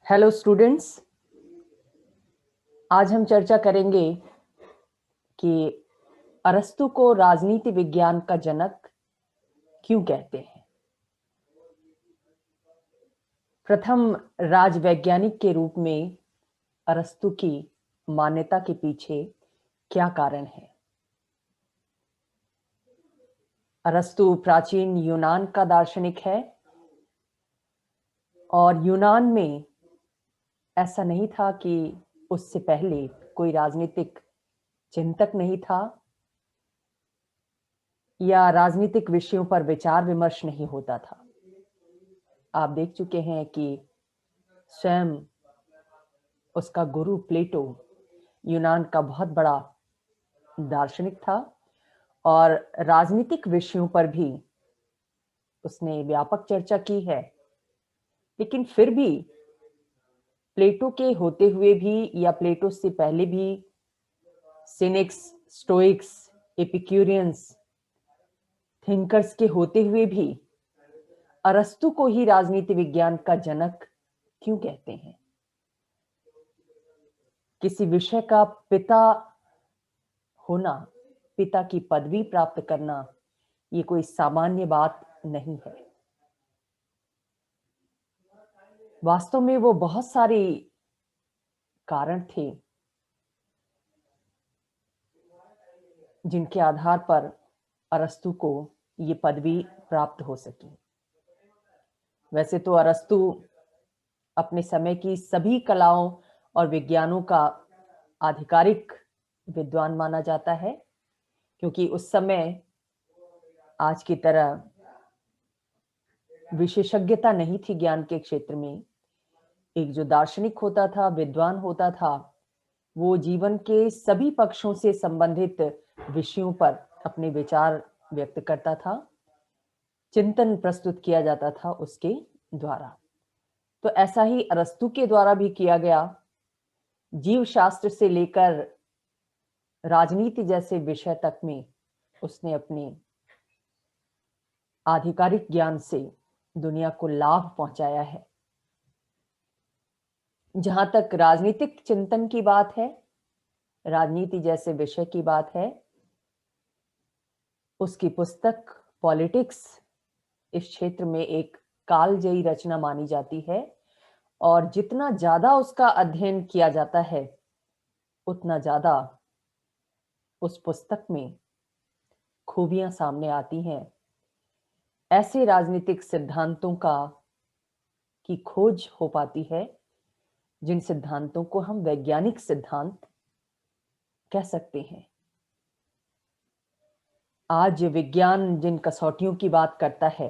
Hello students, आज हम चर्चा करेंगे कि अरस्तु को राजनीति विज्ञान का जनक क्यों कहते हैं। प्रथम राजवैज्ञानिक के रूप में अरस्तु की मान्यता के पीछे क्या कारण है। अरस्तु प्राचीन यूनान का दार्शनिक है और यूनान में ऐसा नहीं था कि उससे पहले कोई राजनीतिक चिंतक नहीं था या राजनीतिक विषयों पर विचार विमर्श नहीं होता था। आप देख चुके हैं कि स्वयं उसका गुरु प्लेटो यूनान का बहुत बड़ा दार्शनिक था और राजनीतिक विषयों पर भी उसने व्यापक चर्चा की है। लेकिन फिर भी प्लेटो के होते हुए भी या प्लेटो से पहले भी सिनिक्स, स्टोइक्स, एपिक्यूरियंस, थिंकर्स के होते हुए भी अरस्तु को ही राजनीति विज्ञान का जनक क्यों कहते हैं। किसी विषय का पिता होना, पिता की पदवी प्राप्त करना, ये कोई सामान्य बात नहीं है। वास्तव में वो बहुत सारे कारण थे जिनके आधार पर अरस्तु को ये पदवी प्राप्त हो सकी। वैसे तो अरस्तु अपने समय की सभी कलाओं और विज्ञानों का आधिकारिक विद्वान माना जाता है, क्योंकि उस समय आज की तरह विशेषज्ञता नहीं थी ज्ञान के क्षेत्र में। एक जो दार्शनिक होता था, विद्वान होता था, वो जीवन के सभी पक्षों से संबंधित विषयों पर अपने विचार व्यक्त करता था, चिंतन प्रस्तुत किया जाता था उसके द्वारा। तो ऐसा ही अरस्तु के द्वारा भी किया गया। जीव शास्त्र से लेकर राजनीति जैसे विषय तक में उसने अपने आधिकारिक ज्ञान से दुनिया को लाभ पहुंचाया है। जहां तक राजनीतिक चिंतन की बात है, राजनीति जैसे विषय की बात है, उसकी पुस्तक पॉलिटिक्स इस क्षेत्र में एक कालजयी रचना मानी जाती है और जितना ज्यादा उसका अध्ययन किया जाता है उतना ज्यादा उस पुस्तक में खूबियां सामने आती हैं। ऐसे राजनीतिक सिद्धांतों की खोज हो पाती है जिन सिद्धांतों को हम वैज्ञानिक सिद्धांत कह सकते हैं। आज विज्ञान जिन कसौटियों की बात करता है,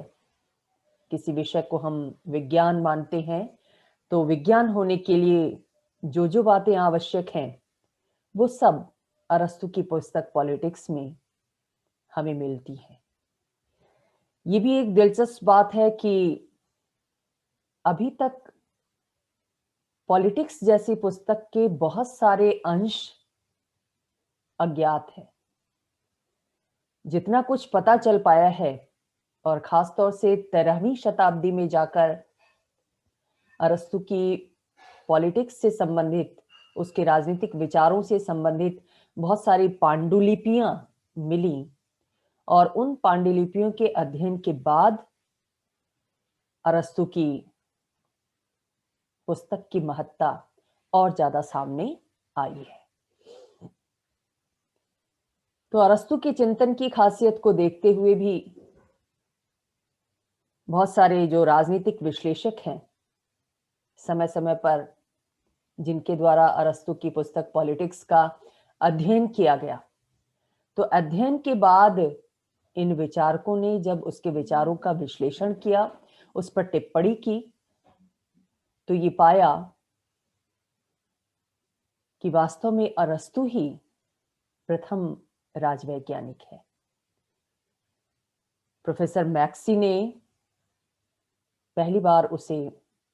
किसी विषय को हम विज्ञान मानते हैं, तो विज्ञान होने के लिए जो जो बातें आवश्यक हैं वो सब अरस्तु की पुस्तक पॉलिटिक्स में हमें मिलती है। ये भी एक दिलचस्प बात है कि अभी तक पॉलिटिक्स जैसी पुस्तक के बहुत सारे अंश अज्ञात है। जितना कुछ पता चल पाया है, और खासतौर से 13वीं शताब्दी में जाकर अरस्तु की पॉलिटिक्स से संबंधित, उसके राजनीतिक विचारों से संबंधित बहुत सारी पांडुलिपियां मिली और उन पांडुलिपियों के अध्ययन के बाद अरस्तु की पुस्तक की महत्ता और ज्यादा सामने आई है। तो अरस्तु के चिंतन की खासियत को देखते हुए भी बहुत सारे जो राजनीतिक विश्लेषक हैं, समय समय पर जिनके द्वारा अरस्तु की पुस्तक पॉलिटिक्स का अध्ययन किया गया, तो अध्ययन के बाद इन विचारकों ने जब उसके विचारों का विश्लेषण किया, उस पर टिप्पणी की, तो ये पाया कि वास्तव में अरस्तु ही प्रथम राजवैज्ञानिक है। प्रोफेसर मैक्सी ने पहली बार उसे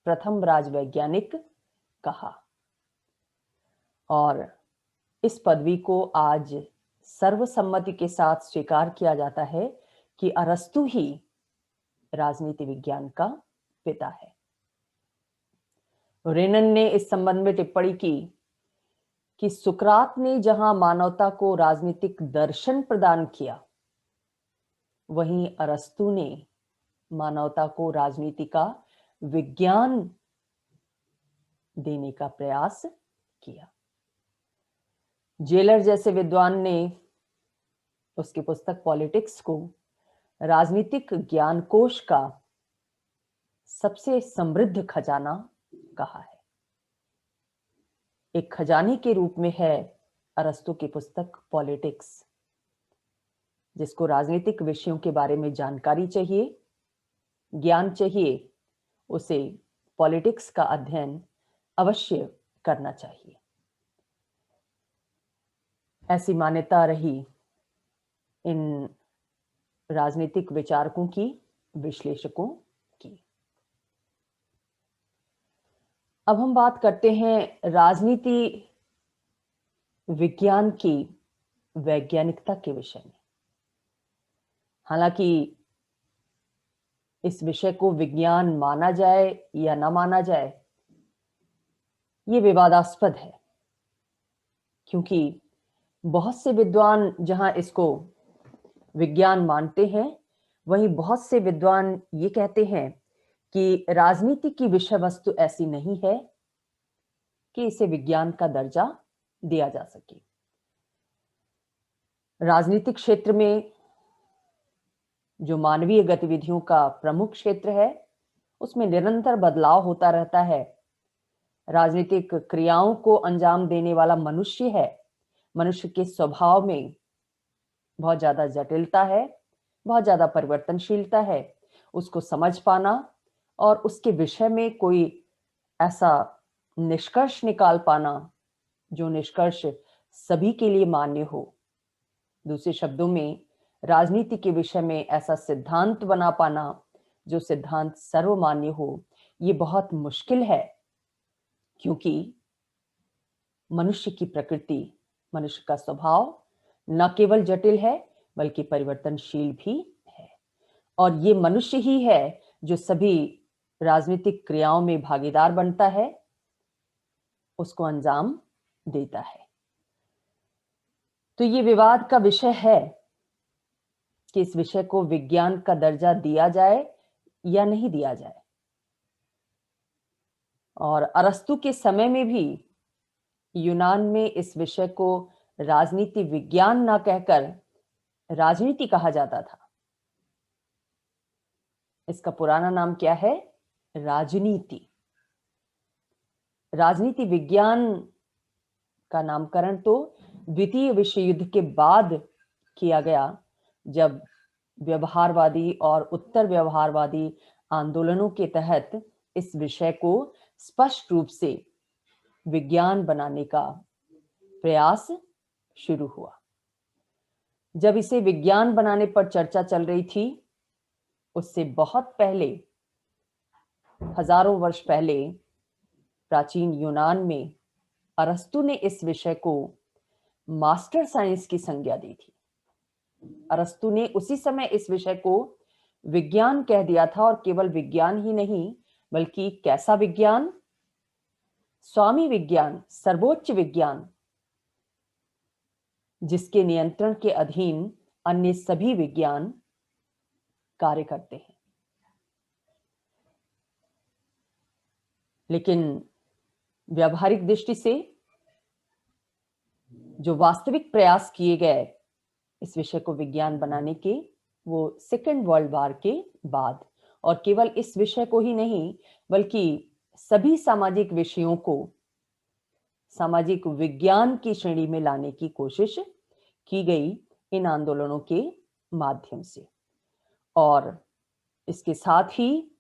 प्रथम राजवैज्ञानिक कहा और इस पदवी को आज सर्वसम्मति के साथ स्वीकार किया जाता है कि अरस्तु ही राजनीति विज्ञान का पिता है। रेनन ने इस संबंध में टिप्पणी की कि सुकरात ने जहां मानवता को राजनीतिक दर्शन प्रदान किया, वहीं अरस्तु ने मानवता को राजनीति का विज्ञान देने का प्रयास किया। जेलर जैसे विद्वान ने उसकी पुस्तक पॉलिटिक्स को राजनीतिक ज्ञानकोश का सबसे समृद्ध खजाना कहा है। एक खजाने के रूप में है अरस्तु की पुस्तक पॉलिटिक्स, जिसको राजनीतिक विषयों के बारे में जानकारी चाहिए, ज्ञान चाहिए, उसे पॉलिटिक्स का अध्ययन अवश्य करना चाहिए। ऐसी मान्यता रही इन राजनीतिक विचारकों की, विश्लेषकों की। अब हम बात करते हैं राजनीति विज्ञान की वैज्ञानिकता के विषय में। हालांकि इस विषय को विज्ञान माना जाए या ना माना जाए, ये विवादास्पद है, क्योंकि बहुत से विद्वान जहां इसको विज्ञान मानते हैं, वहीं बहुत से विद्वान ये कहते हैं कि राजनीति की विषय वस्तु ऐसी नहीं है कि इसे विज्ञान का दर्जा दिया जा सके। राजनीतिक क्षेत्र में जो मानवीय गतिविधियों का प्रमुख क्षेत्र है, उसमें निरंतर बदलाव होता रहता है। राजनीतिक क्रियाओं को अंजाम देने वाला मनुष्य है। मनुष्य के स्वभाव में बहुत ज्यादा जटिलता है, बहुत ज्यादा परिवर्तनशीलता है। उसको समझ पाना और उसके विषय में कोई ऐसा निष्कर्ष निकाल पाना जो निष्कर्ष सभी के लिए मान्य हो, दूसरे शब्दों में राजनीति के विषय में ऐसा सिद्धांत बना पाना जो सिद्धांत सर्वमान्य हो, ये बहुत मुश्किल है। क्योंकि मनुष्य की प्रकृति, मनुष्य का स्वभाव न केवल जटिल है बल्कि परिवर्तनशील भी है। और ये मनुष्य ही है जो सभी राजनीतिक क्रियाओं में भागीदार बनता है, उसको अंजाम देता है। तो ये विवाद का विषय है कि इस विषय को विज्ञान का दर्जा दिया जाए या नहीं दिया जाए। और अरस्तु के समय में भी यूनान में इस विषय को राजनीति विज्ञान ना कहकर राजनीति कहा जाता था। इसका पुराना नाम क्या है? राजनीति। राजनीति विज्ञान का नामकरण तो द्वितीय विश्व युद्ध के बाद किया गया, जब व्यवहारवादी और उत्तर व्यवहारवादी आंदोलनों के तहत इस विषय को स्पष्ट रूप से विज्ञान बनाने का प्रयास शुरू हुआ। जब इसे विज्ञान बनाने पर चर्चा चल रही थी, उससे बहुत पहले, हजारों वर्ष पहले, प्राचीन यूनान में अरस्तु ने इस विषय को मास्टर साइंस की संज्ञा दी थी। अरस्तु ने उसी समय इस विषय को विज्ञान कह दिया था, और केवल विज्ञान ही नहीं बल्कि कैसा विज्ञान? स्वामी विज्ञान, सर्वोच्च विज्ञान, जिसके नियंत्रण के अधीन अन्य सभी विज्ञान कार्य करते हैं। लेकिन व्यावहारिक दृष्टि से जो वास्तविक प्रयास किए गए इस विषय को विज्ञान बनाने के, वो सेकेंड वर्ल्ड वॉर के बाद, और केवल इस विषय को ही नहीं बल्कि सभी सामाजिक विषयों को सामाजिक विज्ञान की श्रेणी में लाने की कोशिश की गई इन आंदोलनों के माध्यम से। और इसके साथ ही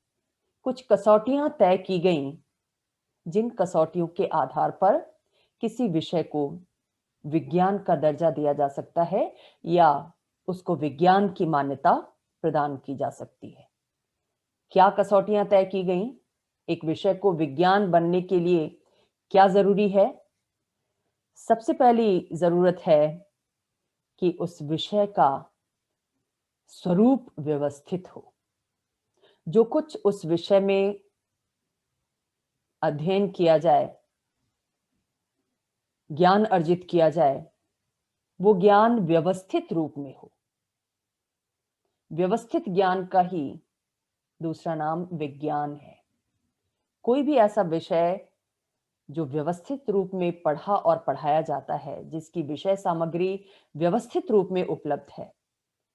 कुछ कसौटियां तय की गईं, जिन कसौटियों के आधार पर किसी विषय को विज्ञान का दर्जा दिया जा सकता है या उसको विज्ञान की मान्यता प्रदान की जा सकती है। क्या कसौटियां तय की गईं? एक विषय को विज्ञान बनने के लिए क्या जरूरी है? सबसे पहली जरूरत है कि उस विषय का स्वरूप व्यवस्थित हो। जो कुछ उस विषय में अध्ययन किया जाए, ज्ञान अर्जित किया जाए, वो ज्ञान व्यवस्थित रूप में हो। व्यवस्थित ज्ञान का ही दूसरा नाम विज्ञान है। कोई भी ऐसा विषय जो व्यवस्थित रूप में पढ़ा और पढ़ाया जाता है, जिसकी विषय सामग्री व्यवस्थित रूप में उपलब्ध है,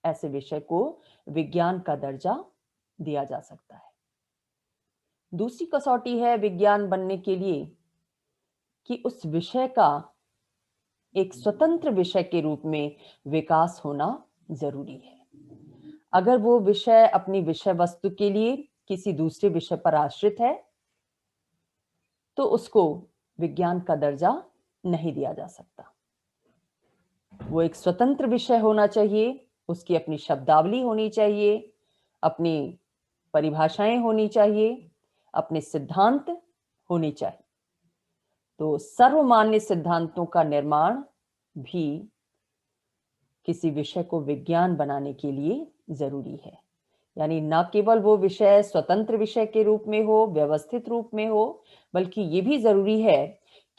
ऐसे विषय को विज्ञान का दर्जा दिया जा सकता है। दूसरी कसौटी है विज्ञान बनने के लिए कि उस विषय का एक स्वतंत्र विषय के रूप में विकास होना जरूरी है। अगर वो विषय अपनी विषय वस्तु के लिए किसी दूसरे विषय पर आश्रित है, तो उसको विज्ञान का दर्जा नहीं दिया जा सकता। वो एक स्वतंत्र विषय होना चाहिए, उसकी अपनी शब्दावली होनी चाहिए, अपनी परिभाषाएं होनी चाहिए, अपने सिद्धांत होने चाहिए। तो सर्वमान्य सिद्धांतों का निर्माण भी किसी विषय को विज्ञान बनाने के लिए जरूरी है। यानी न केवल वो विषय स्वतंत्र विषय के रूप में हो, व्यवस्थित रूप में हो, बल्कि ये भी जरूरी है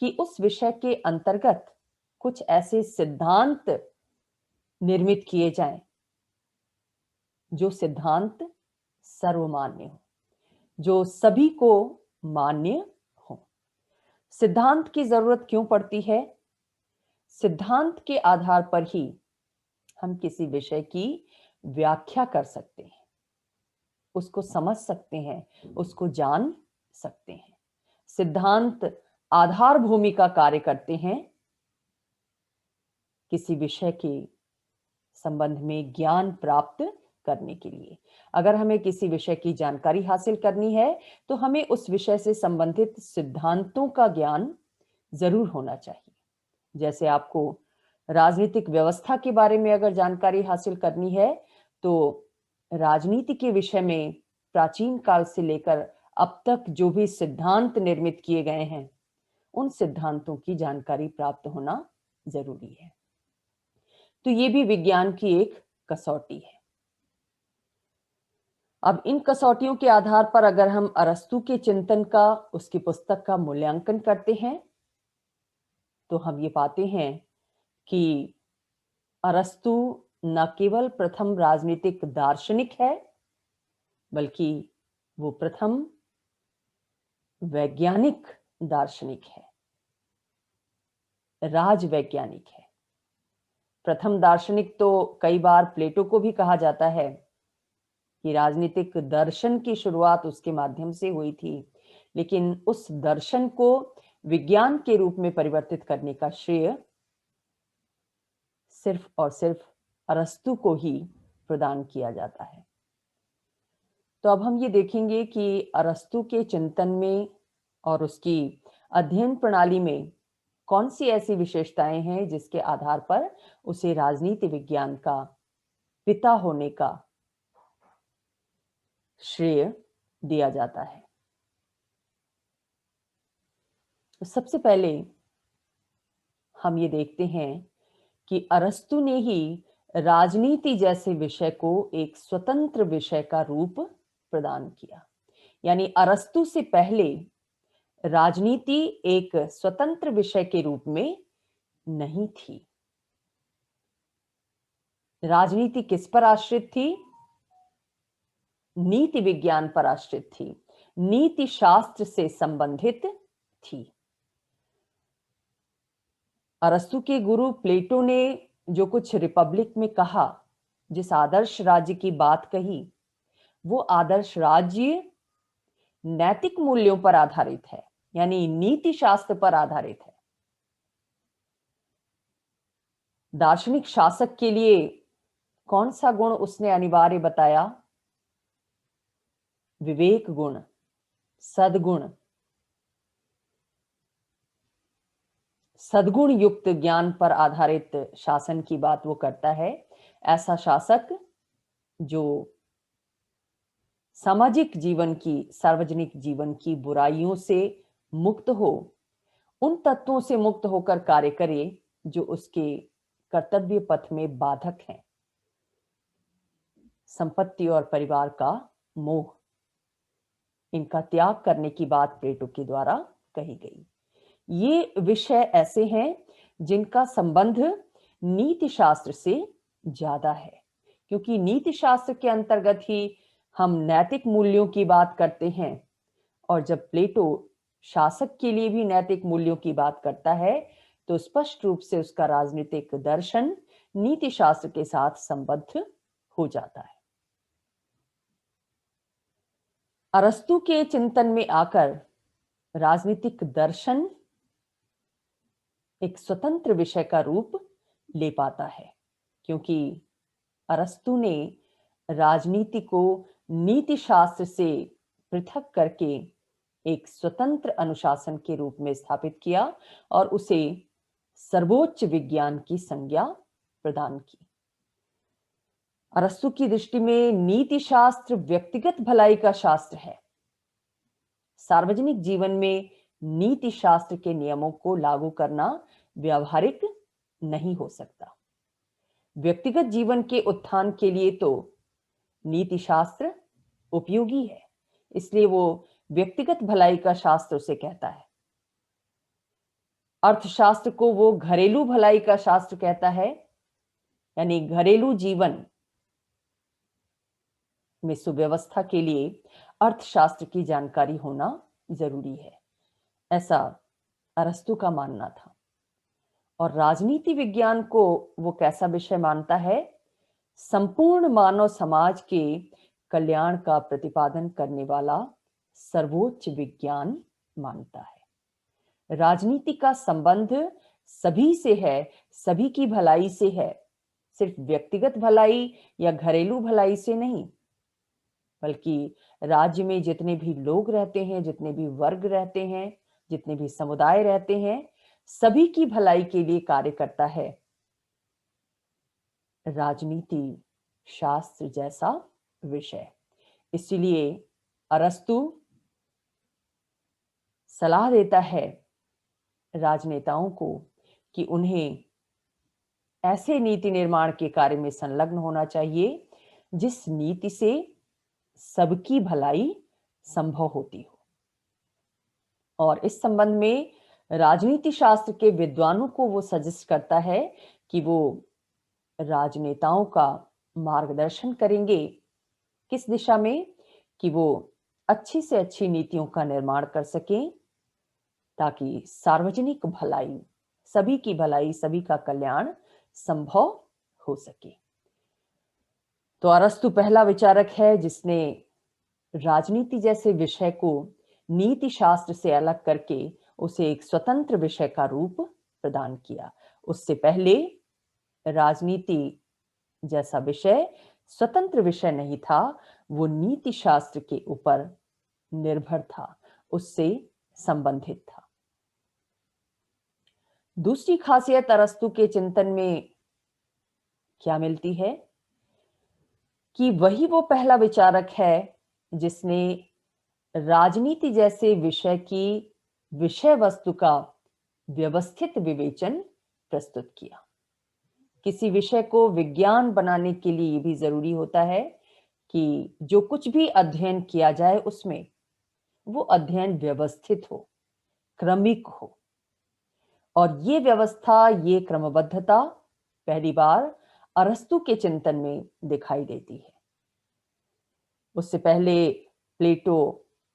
कि उस विषय के अंतर्गत कुछ ऐसे सिद्धांत निर्मित किए जाएं जो सिद्धांत सर्वमान्य हो, जो सभी को मान्य हो। सिद्धांत की जरूरत क्यों पड़ती है? सिद्धांत के आधार पर ही हम किसी विषय की व्याख्या कर सकते हैं, उसको समझ सकते हैं, उसको जान सकते हैं। सिद्धांत आधार भूमि का कार्य करते हैं किसी विषय के संबंध में ज्ञान प्राप्त करने के लिए। अगर हमें किसी विषय की जानकारी हासिल करनी है, तो हमें उस विषय से संबंधित सिद्धांतों का ज्ञान जरूर होना चाहिए। जैसे आपको राजनीतिक व्यवस्था के बारे में अगर जानकारी हासिल करनी है, तो राजनीति के विषय में प्राचीन काल से लेकर अब तक जो भी सिद्धांत निर्मित किए गए हैं, उन सिद्धांतों की जानकारी प्राप्त होना जरूरी है। तो ये भी विज्ञान की एक कसौटी है। अब इन कसौटियों के आधार पर अगर हम अरस्तु के चिंतन का, उसकी पुस्तक का मूल्यांकन करते हैं, तो हम ये पाते हैं कि अरस्तु न केवल प्रथम राजनीतिक दार्शनिक है, बल्कि वो प्रथम वैज्ञानिक दार्शनिक है, राजवैज्ञानिक है। प्रथम दार्शनिक तो कई बार प्लेटो को भी कहा जाता है कि राजनीतिक दर्शन की शुरुआत उसके माध्यम से हुई थी, लेकिन उस दर्शन को विज्ञान के रूप में परिवर्तित करने का श्रेय सिर्फ और सिर्फ अरस्तु को ही प्रदान किया जाता है। तो अब हम ये देखेंगे कि अरस्तु के चिंतन में और उसकी अध्ययन प्रणाली में कौन सी ऐसी विशेषताएं हैं जिसके आधार पर उसे राजनीति विज्ञान का पिता होने का श्रेय दिया जाता है। तो सबसे पहले हम ये देखते हैं कि अरस्तु ने ही राजनीति जैसे विषय को एक स्वतंत्र विषय का रूप प्रदान किया। यानी अरस्तु से पहले राजनीति एक स्वतंत्र विषय के रूप में नहीं थी। राजनीति किस पर आश्रित थी? नीति विज्ञान पर आश्रित थी, नीति शास्त्र से संबंधित थी। अरस्तु के गुरु प्लेटो ने जो कुछ रिपब्लिक में कहा, जिस आदर्श राज्य की बात कही, वो आदर्श राज्य नैतिक मूल्यों पर आधारित है, यानी नीति शास्त्र पर आधारित है। दार्शनिक शासक के लिए कौन सा गुण उसने अनिवार्य बताया? विवेक गुण, सद्गुण। सद्गुण युक्त ज्ञान पर आधारित शासन की बात वो करता है। ऐसा शासक जो सामाजिक जीवन की, सार्वजनिक जीवन की बुराइयों से मुक्त हो, उन तत्वों से मुक्त होकर कार्य करे जो उसके कर्तव्य पथ में बाधक हैं। संपत्ति और परिवार का मोह, इनका त्याग करने की बात प्लेटो के द्वारा कही गई। ये विषय ऐसे हैं जिनका संबंध नीति शास्त्र से ज्यादा है, क्योंकि नीति शास्त्र के अंतर्गत ही हम नैतिक मूल्यों की बात करते हैं। और जब प्लेटो शासक के लिए भी नैतिक मूल्यों की बात करता है तो स्पष्ट रूप से उसका राजनीतिक दर्शन नीति शास्त्र के साथ संबद्ध हो जाता है। अरस्तु के चिंतन में आकर राजनीतिक दर्शन एक स्वतंत्र विषय का रूप ले पाता है, क्योंकि अरस्तु ने राजनीति को नीति शास्त्र से पृथक करके एक स्वतंत्र अनुशासन के रूप में स्थापित किया और उसे सर्वोच्च विज्ञान की संज्ञा प्रदान की। अरस्तु की दृष्टि में नीति शास्त्र व्यक्तिगत भलाई का शास्त्र है। सार्वजनिक जीवन में नीति शास्त्र के नियमों को लागू करना व्यावहारिक नहीं हो सकता। व्यक्तिगत जीवन के उत्थान के लिए तो नीति शास्त्र उपयोगी है, इसलिए वो व्यक्तिगत भलाई का शास्त्र उसे कहता है। अर्थशास्त्र को वो घरेलू भलाई का शास्त्र कहता है, यानी घरेलू जीवन में सुव्यवस्था के लिए अर्थशास्त्र की जानकारी होना जरूरी है, ऐसा अरस्तु का मानना था। और राजनीति विज्ञान को वो कैसा विषय मानता है? संपूर्ण मानव समाज के कल्याण का प्रतिपादन करने वाला सर्वोच्च विज्ञान मानता है। राजनीति का संबंध सभी से है, सभी की भलाई से है, सिर्फ व्यक्तिगत भलाई या घरेलू भलाई से नहीं, बल्कि राज्य में जितने भी लोग रहते हैं, जितने भी वर्ग रहते हैं, जितने भी समुदाय रहते हैं, सभी की भलाई के लिए कार्य करता है राजनीति शास्त्र जैसा विषय। इसलिए अरस्तु सलाह देता है राजनेताओं को कि उन्हें ऐसे नीति निर्माण के कार्य में संलग्न होना चाहिए जिस नीति से सबकी भलाई संभव होती हो। और इस संबंध में राजनीति शास्त्र के विद्वानों को वो सजेस्ट करता है कि वो राजनेताओं का मार्गदर्शन करेंगे किस दिशा में, कि वो अच्छी से अच्छी नीतियों का निर्माण कर सकें ताकि सार्वजनिक भलाई, सभी की भलाई, सभी का कल्याण संभव हो सके। तो अरस्तु पहला विचारक है जिसने राजनीति जैसे विषय को नीति शास्त्र से अलग करके उसे एक स्वतंत्र विषय का रूप प्रदान किया। उससे पहले राजनीति जैसा विषय स्वतंत्र विषय नहीं था, वो नीति शास्त्र के ऊपर निर्भर था, उससे संबंधित था। दूसरी खासियत अरस्तु के चिंतन में क्या मिलती है कि वही वो पहला विचारक है जिसने राजनीति जैसे विषय की विषय वस्तु का व्यवस्थित विवेचन प्रस्तुत किया। किसी विषय को विज्ञान बनाने के लिए भी जरूरी होता है कि जो कुछ भी अध्ययन किया जाए उसमें वो अध्ययन व्यवस्थित हो, क्रमिक हो। और ये व्यवस्था, ये क्रमबद्धता पहली बार अरस्तु के चिंतन में दिखाई देती है। उससे पहले प्लेटो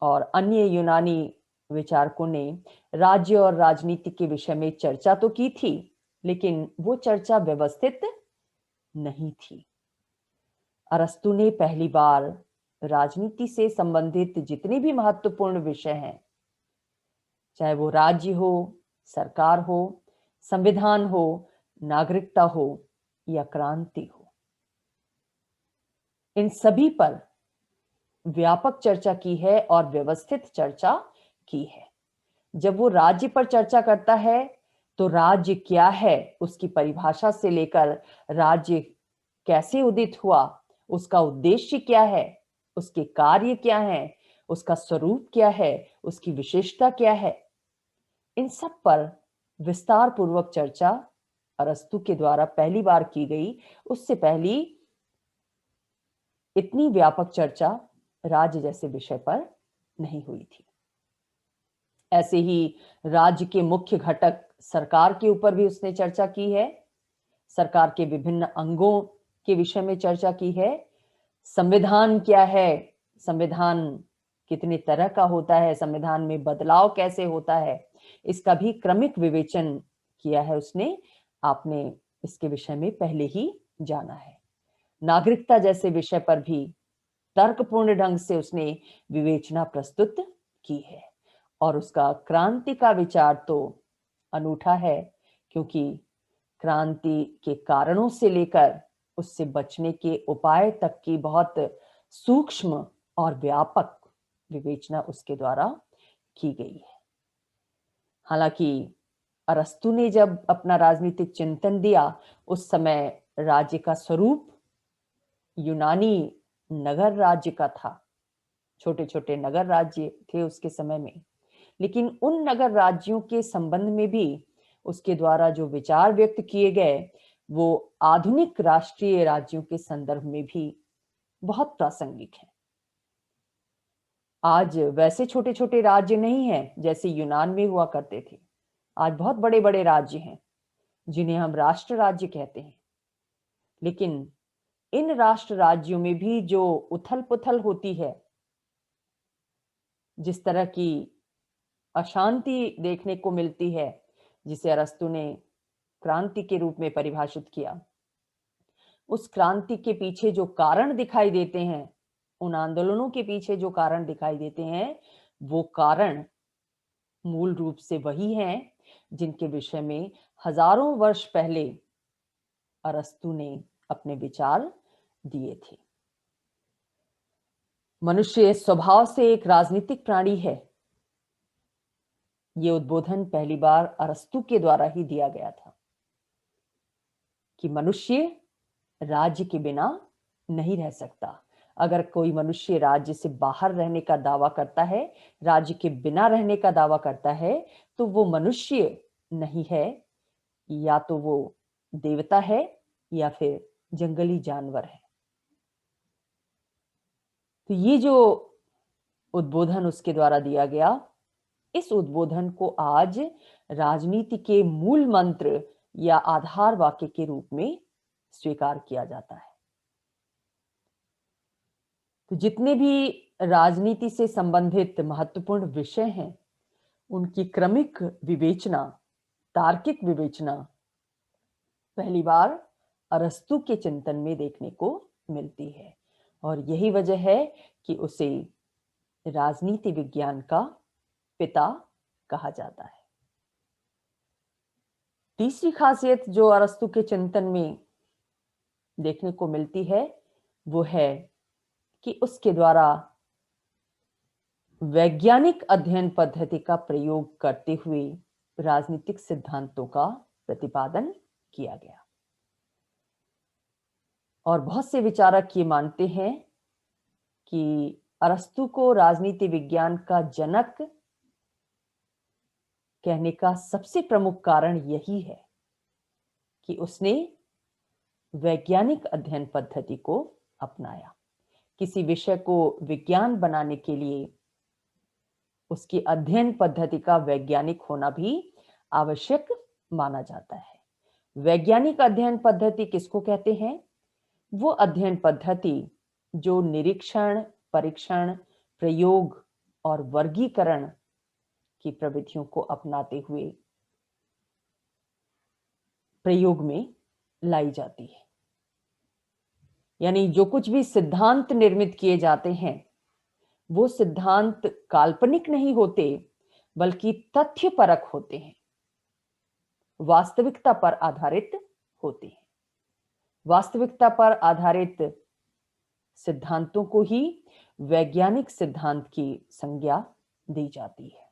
और अन्य यूनानी विचारकों ने राज्य और राजनीति के विषय में चर्चा तो की थी, लेकिन वो चर्चा व्यवस्थित नहीं थी। अरस्तु ने पहली बार राजनीति से संबंधित जितने भी महत्वपूर्ण विषय हैं, चाहे वो राज्य हो, सरकार हो, संविधान हो, नागरिकता हो या क्रांति हो, इन सभी पर व्यापक चर्चा की है और व्यवस्थित चर्चा की है। जब वो राज्य पर चर्चा करता है तो राज्य क्या है, उसकी परिभाषा से लेकर राज्य कैसे उदित हुआ, उसका उद्देश्य क्या है, उसके कार्य क्या हैं, उसका स्वरूप क्या है, उसकी विशेषता क्या है, इन सब पर विस्तार पूर्वक चर्चा अरस्तु के द्वारा पहली बार की गई। उससे पहली इतनी व्यापक चर्चा राज्य जैसे विषय पर नहीं हुई थी। ऐसे ही राज्य के मुख्य घटक सरकार के ऊपर भी उसने चर्चा की है, सरकार के विभिन्न अंगों के विषय में चर्चा की है, संविधान क्या है, संविधान कितने तरह का होता है, संविधान में बदलाव कैसे होता है, इसका भी क्रमिक विवेचन किया है उसने। आपने इसके विषय में पहले ही जाना है। नागरिकता जैसे विषय पर भी तर्कपूर्ण ढंग से उसने विवेचना प्रस्तुत की है, और उसका क्रांति का विचार तो अनूठा है, क्योंकि क्रांति के कारणों से लेकर उससे बचने के उपाय तक की बहुत सूक्ष्म और व्यापक विवेचना उसके द्वारा की गई है। हालांकि अरस्तु ने जब अपना राजनीतिक चिंतन दिया, उस समय राज्य का स्वरूप यूनानी नगर राज्य का था। छोटे छोटे नगर राज्य थे उसके समय में, लेकिन उन नगर राज्यों के संबंध में भी उसके द्वारा जो विचार व्यक्त किए गए वो आधुनिक राष्ट्रीय राज्यों के संदर्भ में भी बहुत प्रासंगिक है। आज वैसे छोटे छोटे राज्य नहीं हैं जैसे यूनान में हुआ करते थे। आज बहुत बड़े बड़े राज्य हैं जिन्हें हम राष्ट्र राज्य कहते हैं, लेकिन इन राष्ट्र राज्यों में भी जो उथल पुथल होती है, जिस तरह की अशांति देखने को मिलती है, जिसे अरस्तु ने क्रांति के रूप में परिभाषित किया, उस क्रांति के पीछे जो कारण दिखाई देते हैं, उन आंदोलनों के पीछे जो कारण दिखाई देते हैं, वो कारण मूल रूप से वही हैं जिनके विषय में हजारों वर्ष पहले अरस्तु ने अपने विचार दिए थे। मनुष्य स्वभाव से एक राजनीतिक प्राणी है। ये उद्बोधन पहली बार अरस्तु के द्वारा ही दिया गया था कि मनुष्य राज्य के बिना नहीं रह सकता। अगर कोई मनुष्य राज्य से बाहर रहने का दावा करता है, राज्य के बिना रहने का दावा करता है, तो वो मनुष्य नहीं है, या तो वो देवता है या फिर जंगली जानवर है। तो ये जो उद्बोधन उसके द्वारा दिया गया, इस उद्बोधन को आज राजनीति के मूल मंत्र या आधार वाक्य के रूप में स्वीकार किया जाता है। तो जितने भी राजनीति से संबंधित महत्वपूर्ण विषय हैं, उनकी क्रमिक विवेचना, तार्किक विवेचना पहली बार अरस्तु के चिंतन में देखने को मिलती है, और यही वजह है कि उसे राजनीति विज्ञान का पिता कहा जाता है। तीसरी खासियत जो अरस्तु के चिंतन में देखने को मिलती है वो है कि उसके द्वारा वैज्ञानिक अध्ययन पद्धति का प्रयोग करते हुए राजनीतिक सिद्धांतों का प्रतिपादन किया गया। और बहुत से विचारक ये मानते हैं कि अरस्तु को राजनीति विज्ञान का जनक कहने का सबसे प्रमुख कारण यही है कि उसने वैज्ञानिक अध्ययन पद्धति को अपनाया। किसी विषय को विज्ञान बनाने के लिए उसकी अध्ययन पद्धति का वैज्ञानिक होना भी आवश्यक माना जाता है। वैज्ञानिक अध्ययन पद्धति किसको कहते हैं? वो अध्ययन पद्धति जो निरीक्षण, परीक्षण, प्रयोग और वर्गीकरण की प्रविधियों को अपनाते हुए प्रयोग में लाई जाती है। यानी जो कुछ भी सिद्धांत निर्मित किए जाते हैं वो सिद्धांत काल्पनिक नहीं होते, बल्कि तथ्यपरक होते हैं, वास्तविकता पर आधारित होते हैं। वास्तविकता पर आधारित सिद्धांतों को ही वैज्ञानिक सिद्धांत की संज्ञा दी जाती है।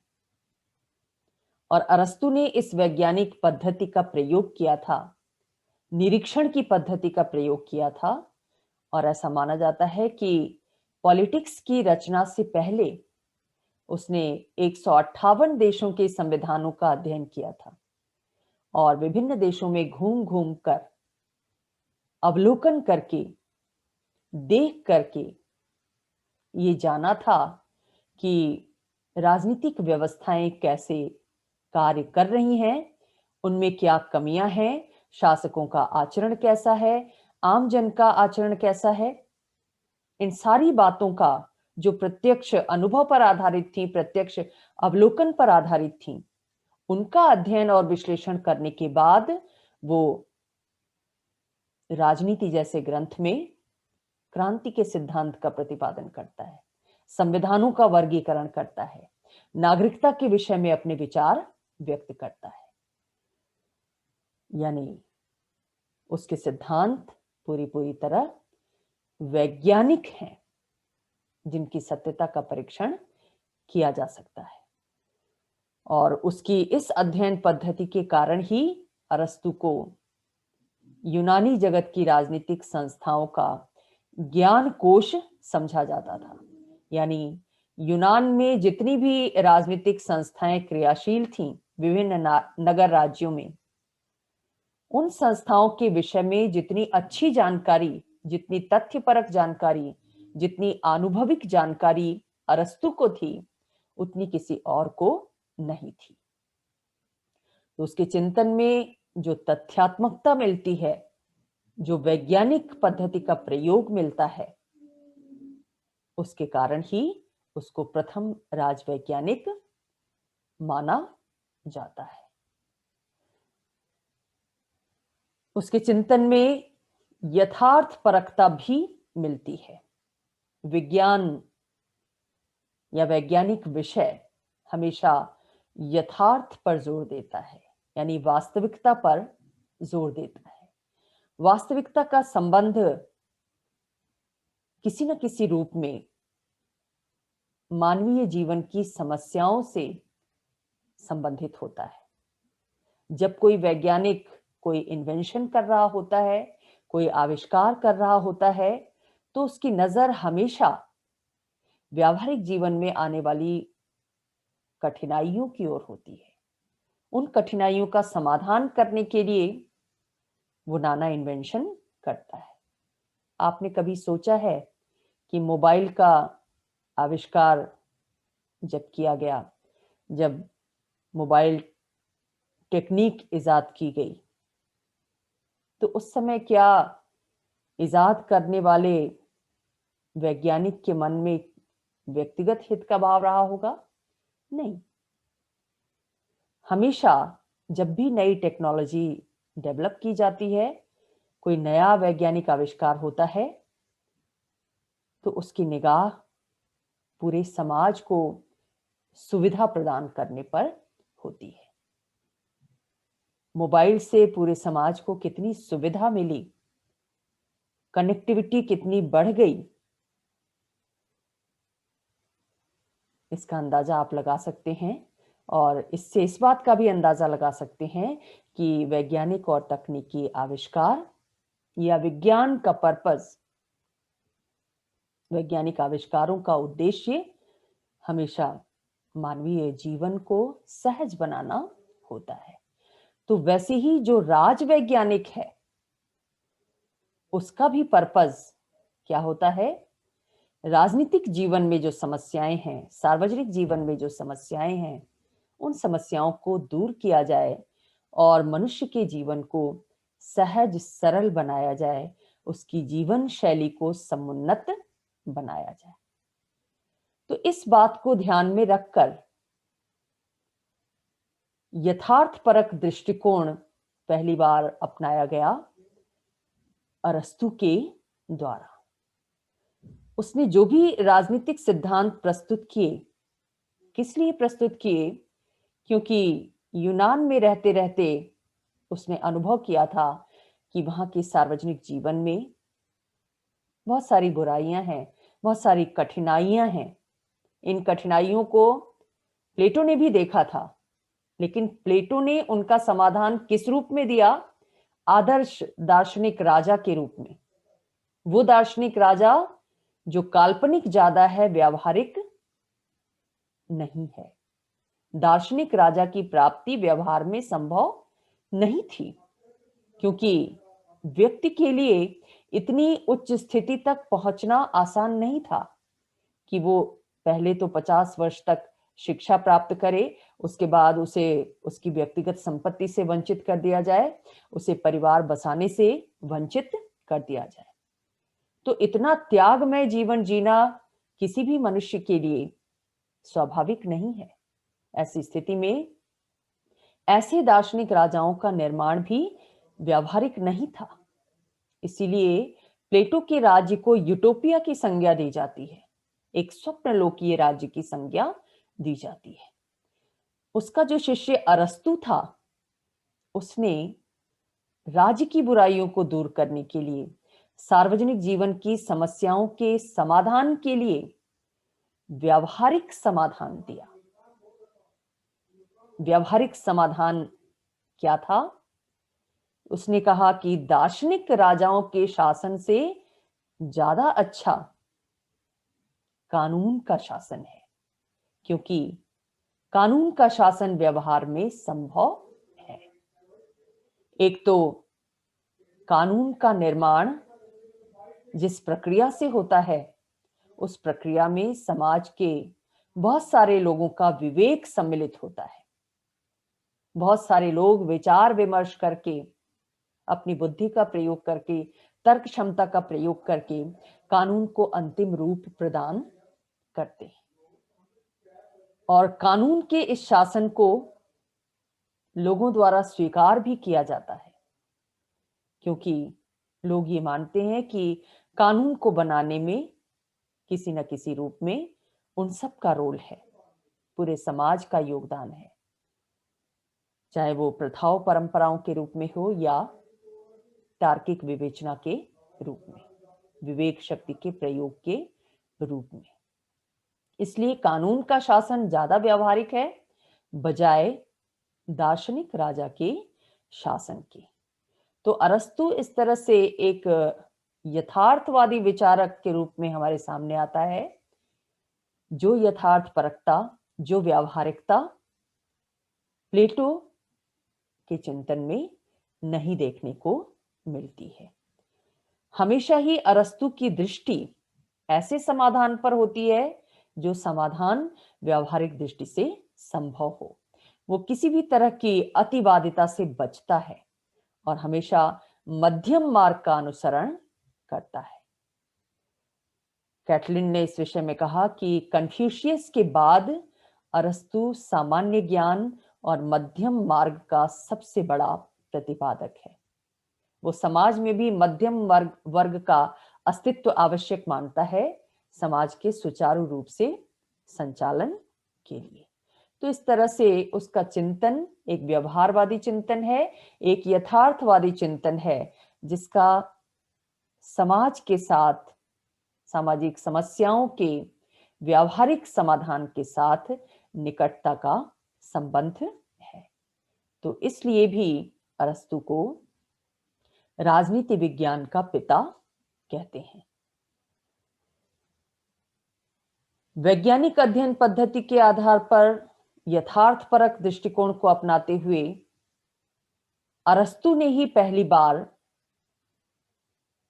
और अरस्तु ने इस वैज्ञानिक पद्धति का प्रयोग किया था, निरीक्षण की पद्धति का प्रयोग किया था, और ऐसा माना जाता है कि पॉलिटिक्स की रचना से पहले उसने 158 देशों के संविधानों का अध्ययन किया था और विभिन्न देशों में घूम घूम कर, अवलोकन करके, देख करके ये जाना था कि राजनीतिक व्यवस्थाएं कैसे कार्य कर रही हैं, उनमें क्या कमियां हैं, शासकों का आचरण कैसा है, आम जन का आचरण कैसा है। इन सारी बातों का जो प्रत्यक्ष अनुभव पर आधारित थी, प्रत्यक्ष अवलोकन पर आधारित थी, उनका अध्ययन और विश्लेषण करने के बाद वो राजनीति जैसे ग्रंथ में क्रांति के सिद्धांत का प्रतिपादन करता है, संविधानों का वर्गीकरण करता है, नागरिकता के विषय में अपने विचार व्यक्त करता है। यानी उसके सिद्धांत पूरी तरह वैज्ञानिक हैं, जिनकी सत्यता का परीक्षण किया जा सकता है। और उसकी इस अध्ययन पद्धति के कारण ही अरस्तु को यूनानी जगत की राजनीतिक संस्थाओं का ज्ञान कोश समझा जाता था। यानी यूनान में जितनी भी राजनीतिक संस्थाएं क्रियाशील थीं विभिन्न नगर राज्यों में, उन संस्थाओं के विषय में जितनी अच्छी जानकारी, जितनी तथ्यपरक जानकारी, जितनी आनुभविक जानकारी अरस्तु को थी, उतनी किसी और को नहीं थी। तो उसके चिंतन में जो तथ्यात्मकता मिलती है, जो वैज्ञानिक पद्धति का प्रयोग मिलता है, उसके कारण ही उसको प्रथम राजवैज्ञानिक माना जाता है। उसके चिंतन में यथार्थ परकता भी मिलती है। विज्ञान या वैज्ञानिक विषय हमेशा यथार्थ पर जोर देता है, यानी वास्तविकता पर जोर देता है। वास्तविकता का संबंध किसी न किसी रूप में मानवीय जीवन की समस्याओं से संबंधित होता है। जब कोई वैज्ञानिक कोई इन्वेंशन कर रहा होता है, कोई आविष्कार कर रहा होता है, तो उसकी नजर हमेशा व्यावहारिक जीवन में आने वाली कठिनाइयों की ओर होती है। उन कठिनाइयों का समाधान करने के लिए वो नाना इन्वेंशन करता है। आपने कभी सोचा है कि मोबाइल का आविष्कार जब किया गया, जब मोबाइल टेक्निक इजाद की गई, तो उस समय क्या इजाद करने वाले वैज्ञानिक के मन में व्यक्तिगत हित का भाव रहा होगा? नहीं। हमेशा जब भी नई टेक्नोलॉजी डेवलप की जाती है, कोई नया वैज्ञानिक आविष्कार होता है, तो उसकी निगाह पूरे समाज को सुविधा प्रदान करने पर होती है। मोबाइल से पूरे समाज को कितनी सुविधा मिली, कनेक्टिविटी कितनी बढ़ गई, इसका अंदाजा आप लगा सकते हैं। और इससे इस बात का भी अंदाजा लगा सकते हैं कि वैज्ञानिक और तकनीकी आविष्कार या विज्ञान का पर्पस, वैज्ञानिक आविष्कारों का उद्देश्य हमेशा मानवीय जीवन को सहज बनाना होता है। तो वैसे ही जो राजवैज्ञानिक है, उसका भी पर्पस क्या होता है? राजनीतिक जीवन में जो समस्याएं हैं, सार्वजनिक जीवन में जो समस्याएं हैं, उन समस्याओं को दूर किया जाए और मनुष्य के जीवन को सहज सरल बनाया जाए, उसकी जीवन शैली को समुन्नत बनाया जाए। तो इस बात को ध्यान में रखकर यथार्थपरक दृष्टिकोण पहली बार अपनाया गया अरस्तु के द्वारा। उसने जो भी राजनीतिक सिद्धांत प्रस्तुत किए, किस लिए प्रस्तुत किए? क्योंकि यूनान में रहते रहते उसने अनुभव किया था कि वहां के सार्वजनिक जीवन में बहुत सारी बुराइयां हैं, बहुत सारी कठिनाइयां हैं। इन कठिनाइयों को प्लेटो ने भी देखा था, लेकिन प्लेटो ने उनका समाधान किस रूप में दिया? आदर्श दार्शनिक राजा के रूप में। वो दार्शनिक राजा जो काल्पनिक ज्यादा है, व्यवहारिक नहीं है। दार्शनिक राजा की प्राप्ति व्यवहार में संभव नहीं थी, क्योंकि व्यक्ति के लिए इतनी उच्च स्थिति तक पहुंचना आसान नहीं था कि वो पहले तो 50 वर्ष तक शिक्षा प्राप्त करे, उसके बाद उसे उसकी व्यक्तिगत संपत्ति से वंचित कर दिया जाए, उसे परिवार बसाने से वंचित कर दिया जाए। तो इतना त्यागमय जीवन जीना किसी भी मनुष्य के लिए स्वाभाविक नहीं है। ऐसी स्थिति में ऐसे दार्शनिक राजाओं का निर्माण भी व्यावहारिक नहीं था। इसीलिए प्लेटो के राज्य को यूटोपिया की संज्ञा दी जाती है, एक स्वप्नलोकीय राज्य की संज्ञा दी जाती है। उसका जो शिष्य अरस्तु था, उसने राज्य की बुराइयों को दूर करने के लिए, सार्वजनिक जीवन की समस्याओं के समाधान के लिए व्यावहारिक समाधान दिया। व्यावहारिक समाधान क्या था? उसने कहा कि दार्शनिक राजाओं के शासन से ज्यादा अच्छा कानून का शासन है, क्योंकि कानून का शासन व्यवहार में संभव है। एक तो कानून का निर्माण जिस प्रक्रिया से होता है, उस प्रक्रिया में समाज के बहुत सारे लोगों का विवेक सम्मिलित होता है। बहुत सारे लोग विचार विमर्श करके, अपनी बुद्धि का प्रयोग करके, तर्क क्षमता का प्रयोग करके कानून को अंतिम रूप प्रदान करते हैं। और कानून के इस शासन को लोगों द्वारा स्वीकार भी किया जाता है, क्योंकि लोग ये मानते हैं कि कानून को बनाने में किसी न किसी रूप में उन सब का रोल है, पूरे समाज का योगदान है, चाहे वो प्रथाओं परंपराओं के रूप में हो या तार्किक विवेचना के रूप में, विवेक शक्ति के प्रयोग के रूप में। इसलिए कानून का शासन ज्यादा व्यावहारिक है बजाय दार्शनिक राजा के शासन के। तो अरस्तु इस तरह से एक यथार्थवादी विचारक के रूप में हमारे सामने आता है, जो यथार्थपरकता, जो व्यावहारिकता प्लेटो के चिंतन में नहीं देखने को मिलती है। हमेशा ही अरस्तु की दृष्टि ऐसे समाधान पर होती है जो समाधान व्यावहारिक दृष्टि से संभव हो। वो किसी भी तरह की अतिवादिता से बचता है और हमेशा मध्यम मार्ग का अनुसरण करता है। कैटलिन ने इस विषय में कहा कि कन्फ्यूशियस के बाद अरस्तु सामान्य ज्ञान और मध्यम मार्ग का सबसे बड़ा प्रतिपादक है। वो समाज में भी मध्यम वर्ग का अस्तित्व आवश्यक मानता है समाज के सुचारू रूप से संचालन के लिए। तो इस तरह से उसका चिंतन एक व्यवहारवादी चिंतन है, एक यथार्थवादी चिंतन है, जिसका समाज के साथ, सामाजिक समस्याओं के व्यावहारिक समाधान के साथ निकटता का संबंध है। तो इसलिए भी अरस्तु को राजनीति विज्ञान का पिता कहते हैं। वैज्ञानिक अध्ययन पद्धति के आधार पर यथार्थपरक दृष्टिकोण को अपनाते हुए अरस्तु ने ही पहली बार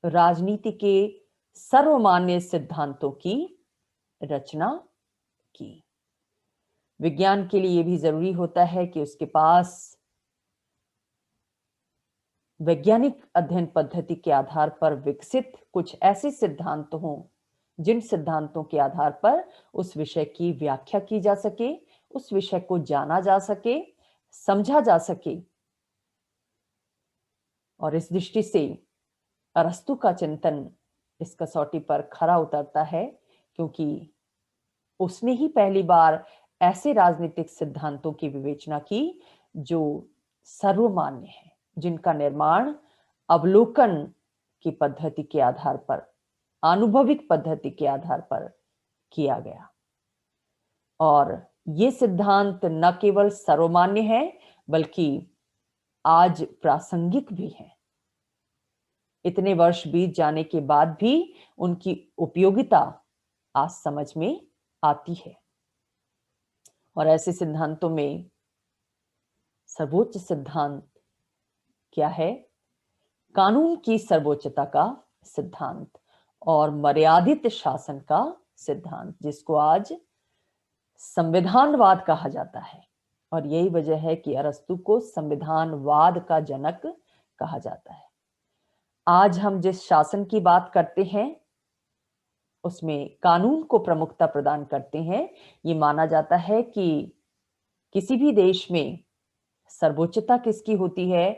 राजनीति के सर्वमान्य सिद्धांतों की रचना की। विज्ञान के लिए यह भी जरूरी होता है कि उसके पास वैज्ञानिक अध्ययन पद्धति के आधार पर विकसित कुछ ऐसे सिद्धांत हों जिन सिद्धांतों के आधार पर उस विषय की व्याख्या की जा सके, उस विषय को जाना जा सके, समझा जा सके। और इस दृष्टि से अरस्तु का चिंतन इस कसौटी पर खरा उतरता है, क्योंकि उसने ही पहली बार ऐसे राजनीतिक सिद्धांतों की विवेचना की जो सर्वमान्य है, जिनका निर्माण अवलोकन की पद्धति के आधार पर, आनुभविक पद्धति के आधार पर किया गया। और ये सिद्धांत न केवल सर्वमान्य है बल्कि आज प्रासंगिक भी है। इतने वर्ष बीत जाने के बाद भी उनकी उपयोगिता आज समझ में आती है। और ऐसे सिद्धांतों में सर्वोच्च सिद्धांत क्या है? कानून की सर्वोच्चता का सिद्धांत और मर्यादित शासन का सिद्धांत, जिसको आज संविधानवाद कहा जाता है, और यही वजह है कि अरस्तु को संविधानवाद का जनक कहा जाता है। आज हम जिस शासन की बात करते हैं उसमें कानून को प्रमुखता प्रदान करते हैं। ये माना जाता है कि किसी भी देश में सर्वोच्चता किसकी होती है?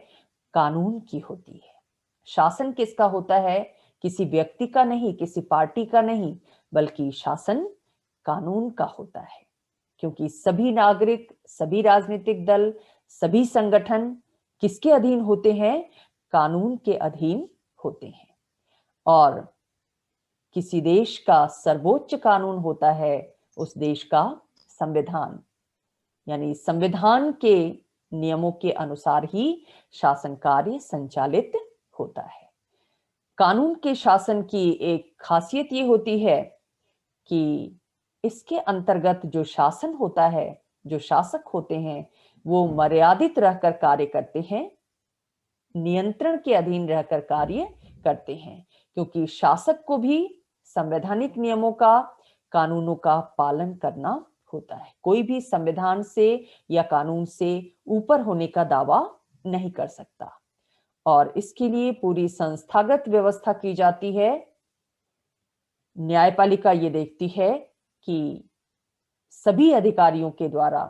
कानून की होती है। शासन किसका होता है? किसी व्यक्ति का नहीं, किसी पार्टी का नहीं, बल्कि शासन कानून का होता है, क्योंकि सभी नागरिक, सभी राजनीतिक दल, सभी संगठन किसके अधीन होते हैं? कानून के अधीन होते हैं। और किसी देश का सर्वोच्च कानून होता है उस देश का संविधान, यानी संविधान के नियमों के अनुसार ही शासन कार्य संचालित होता है। कानून के शासन की एक खासियत ये होती है कि इसके अंतर्गत जो शासन होता है, जो शासक होते हैं, वो मर्यादित रहकर कार्य करते हैं, नियंत्रण के अधीन रहकर कार्य करते हैं, क्योंकि शासक को भी संवैधानिक नियमों का, कानूनों का पालन करना होता है। कोई भी संविधान से या कानून से ऊपर होने का दावा नहीं कर सकता, और इसके लिए पूरी संस्थागत व्यवस्था की जाती है। न्यायपालिका ये देखती है कि सभी अधिकारियों के द्वारा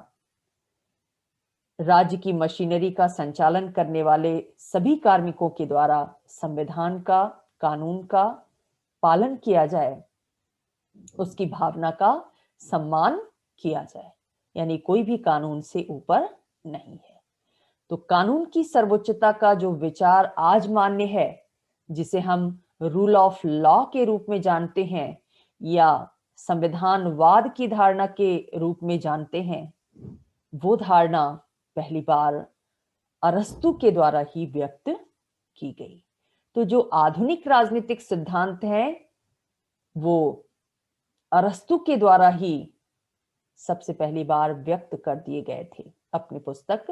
राज्य की मशीनरी का संचालन करने वाले सभी कार्मिकों के द्वारा संविधान का, कानून का पालन किया जाए, उसकी भावना का सम्मान किया जाए, यानी कोई भी कानून से ऊपर नहीं है। तो कानून की सर्वोच्चता का जो विचार आज मान्य है, जिसे हम रूल ऑफ लॉ के रूप में जानते हैं या संविधानवाद की धारणा के रूप में जानते हैं, वो धारणा पहली बार अरस्तु के द्वारा ही व्यक्त की गई। तो जो आधुनिक राजनीतिक सिद्धांत हैं वो अरस्तु के द्वारा ही सबसे पहली बार व्यक्त कर दिए गए थे अपनी पुस्तक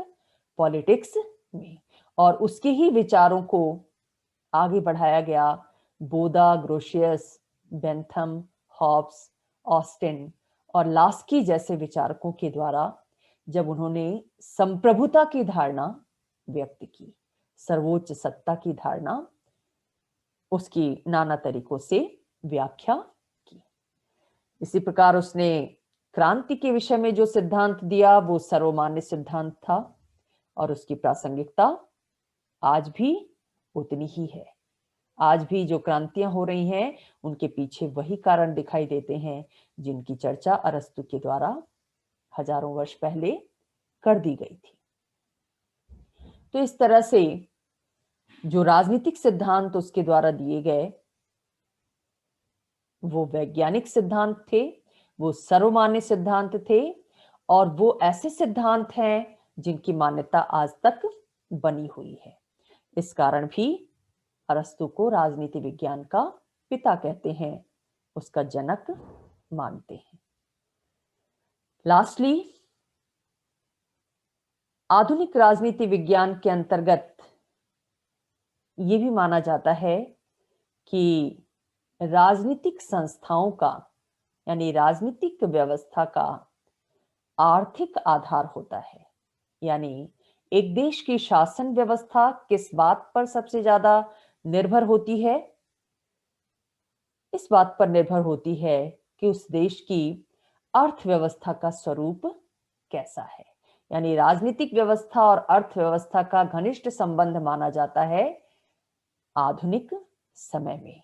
पॉलिटिक्स में, और उसके ही विचारों को आगे बढ़ाया गया बोदा, ग्रोशियस, बेंथम, हॉब्स, ऑस्टिन और लास्की जैसे विचारकों के द्वारा, जब उन्होंने संप्रभुता की धारणा व्यक्त की, सर्वोच्च सत्ता की धारणा, उसकी नाना तरीकों से व्याख्या की। इसी प्रकार उसने क्रांति के विषय में जो सिद्धांत दिया वो सर्वमान्य सिद्धांत था, और उसकी प्रासंगिकता आज भी उतनी ही है। आज भी जो क्रांतियां हो रही हैं उनके पीछे वही कारण दिखाई देते हैं जिनकी चर्चा अरस्तु के द्वारा हजारों वर्ष पहले कर दी गई थी। तो इस तरह से जो राजनीतिक सिद्धांत उसके द्वारा दिए गए वो वैज्ञानिक सिद्धांत थे, वो सर्वमान्य सिद्धांत थे, और वो ऐसे सिद्धांत हैं जिनकी मान्यता आज तक बनी हुई है। इस कारण भी अरस्तु को राजनीति विज्ञान का पिता कहते हैं, उसका जनक मानते हैं। लास्टली, आधुनिक राजनीति विज्ञान के अंतर्गत ये भी माना जाता है कि राजनीतिक संस्थाओं का, यानी राजनीतिक व्यवस्था का आर्थिक आधार होता है। यानी एक देश की शासन व्यवस्था किस बात पर सबसे ज्यादा निर्भर होती है? इस बात पर निर्भर होती है कि उस देश की अर्थव्यवस्था का स्वरूप कैसा है। यानी राजनीतिक व्यवस्था और अर्थव्यवस्था का घनिष्ठ संबंध माना जाता है आधुनिक समय में,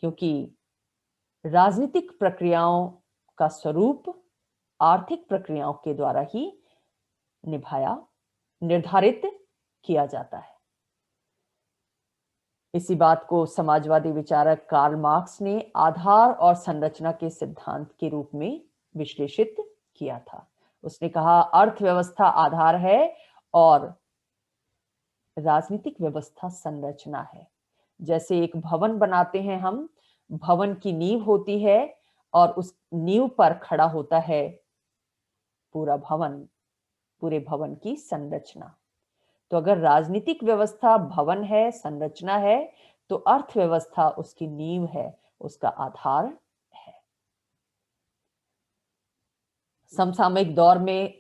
क्योंकि राजनीतिक प्रक्रियाओं का स्वरूप आर्थिक प्रक्रियाओं के द्वारा ही निर्धारित किया जाता है। इसी बात को समाजवादी विचारक कार्ल मार्क्स ने आधार और संरचना के सिद्धांत के रूप में विश्लेषित किया था। उसने कहा अर्थव्यवस्था आधार है और राजनीतिक व्यवस्था संरचना है। जैसे एक भवन बनाते हैं हम, भवन की नींव होती है और उस नींव पर खड़ा होता है पूरा भवन, पूरे भवन की संरचना। तो अगर राजनीतिक व्यवस्था भवन है, संरचना है, तो अर्थव्यवस्था उसकी नींव है, उसका आधार है। समसामयिक दौर में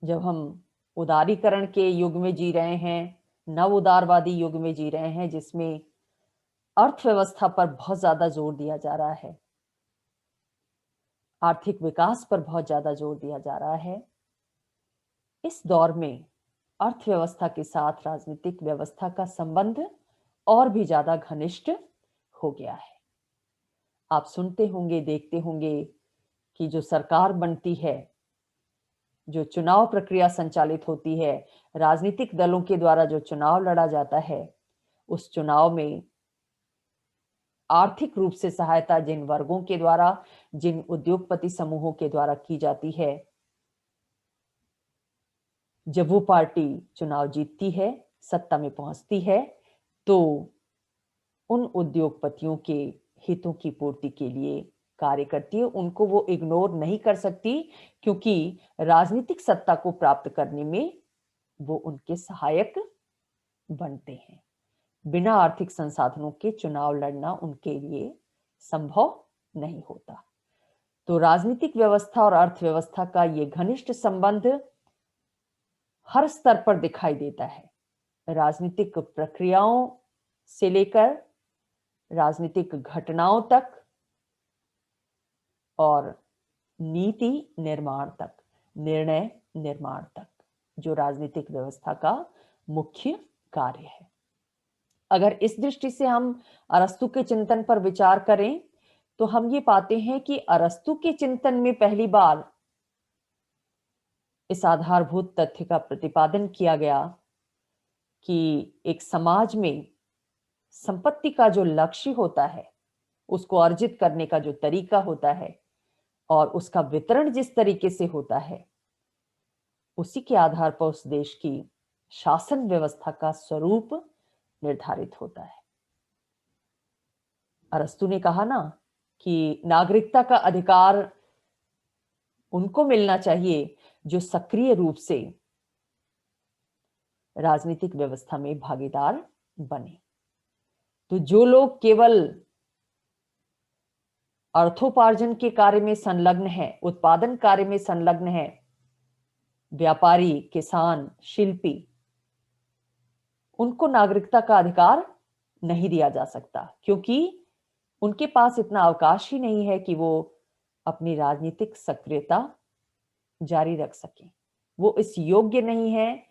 जब हम उदारीकरण के युग में जी रहे हैं, नव उदारवादी युग में जी रहे हैं, जिसमें अर्थव्यवस्था पर बहुत ज्यादा जोर दिया जा रहा है, आर्थिक विकास पर बहुत ज्यादा जोर दिया जा रहा है, इस दौर में अर्थव्यवस्था के साथ राजनीतिक व्यवस्था का संबंध और भी ज्यादा घनिष्ठ हो गया है। आप सुनते होंगे, देखते होंगे कि जो सरकार बनती है, जो चुनाव प्रक्रिया संचालित होती है, राजनीतिक दलों के द्वारा जो चुनाव लड़ा जाता है, उस चुनाव में आर्थिक रूप से सहायता जिन वर्गों के द्वारा, जिन उद्योगपति समूहों के द्वारा की जाती है, जब वो पार्टी चुनाव जीतती है, सत्ता में पहुंचती है, तो उन उद्योगपतियों के हितों की पूर्ति के लिए कार्य करती है। उनको वो इग्नोर नहीं कर सकती, क्योंकि राजनीतिक सत्ता को प्राप्त करने में वो उनके सहायक बनते हैं। बिना आर्थिक संसाधनों के चुनाव लड़ना उनके लिए संभव नहीं होता। तो राजनीतिक व्यवस्था और अर्थव्यवस्था का ये घनिष्ठ संबंध हर स्तर पर दिखाई देता है, राजनीतिक प्रक्रियाओं से लेकर राजनीतिक घटनाओं तक और नीति निर्माण तक, निर्णय निर्माण तक, जो राजनीतिक व्यवस्था का मुख्य कार्य है। अगर इस दृष्टि से हम अरस्तु के चिंतन पर विचार करें, तो हम ये पाते हैं कि अरस्तु के चिंतन में पहली बार इस आधारभूत तथ्य का प्रतिपादन किया गया कि एक समाज में संपत्ति का जो लक्ष्य होता है, उसको अर्जित करने का जो तरीका होता है और उसका वितरण जिस तरीके से होता है, उसी के आधार पर उस देश की शासन व्यवस्था का स्वरूप निर्धारित होता है। अरस्तु ने कहा ना कि नागरिकता का अधिकार उनको मिलना चाहिए जो सक्रिय रूप से राजनीतिक व्यवस्था में भागीदार बने। तो जो लोग केवल अर्थोपार्जन के कार्य में संलग्न है, उत्पादन कार्य में संलग्न है, व्यापारी, किसान, शिल्पी, उनको नागरिकता का अधिकार नहीं दिया जा सकता, क्योंकि उनके पास इतना अवकाश ही नहीं है कि वो अपनी राजनीतिक सक्रियता जारी रख सके। वो इस योग्य नहीं है,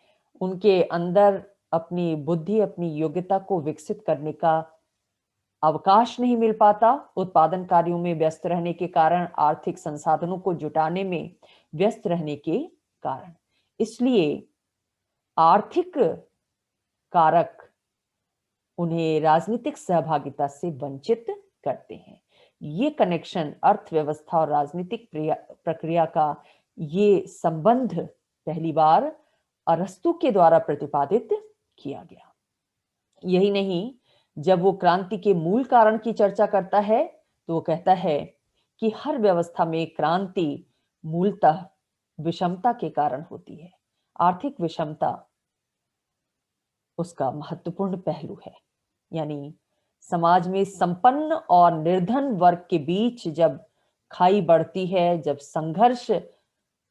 उनके अंदर अपनी बुद्धि, अपनी योग्यता को विकसित करने का अवकाश नहीं मिल पाता। उत्पादन कार्यों में व्यस्त रहने के कारण, आर्थिक संसाधनों को जुटाने में व्यस्त रहने के कारण, इसलिए आर्थिक कारक उन्हें राजनीतिक सहभागिता से वंचित करते हैं। ये कनेक्शन अर्थव्यवस्था और राजनीतिक प्रक्रिया का ये संबंध पहली बार अरस्तु के द्वारा प्रतिपादित किया गया। यही नहीं, जब वो क्रांति के मूल कारण की चर्चा करता है, तो वो कहता है कि हर व्यवस्था में क्रांति मूलतः विषमता के कारण होती है। आर्थिक विषमता उसका महत्वपूर्ण पहलू है। यानी समाज में संपन्न और निर्धन वर्ग के बीच जब खाई बढ़ती है, जब संघर्ष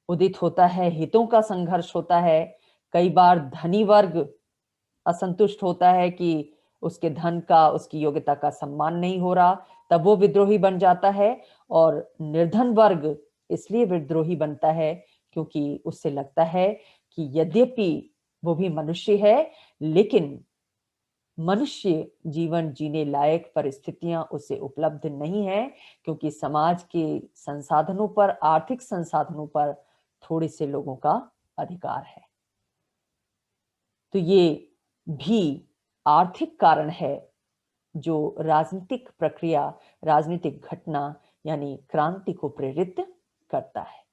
उदित होता है, हितों का संघर्ष होता है, कई बार धनी वर्ग असंतुष्ट होता है कि उसके धन का, उसकी योग्यता का सम्मान नहीं हो रहा, तब वो विद्रोही बन जाता है। और निर्धन वर्ग इसलिए विद्रोही बनता है क्योंकि उससे लगता है कि यद्यपि वो भी मनुष्य है, लेकिन मनुष्य जीवन जीने लायक परिस्थितियां उसे उपलब्ध नहीं है, क्योंकि समाज के संसाधनों पर, आर्थिक संसाधनों पर थोड़े से लोगों का अधिकार है। तो ये भी आर्थिक कारण है जो राजनीतिक प्रक्रिया, राजनीतिक घटना यानी क्रांति को प्रेरित करता है।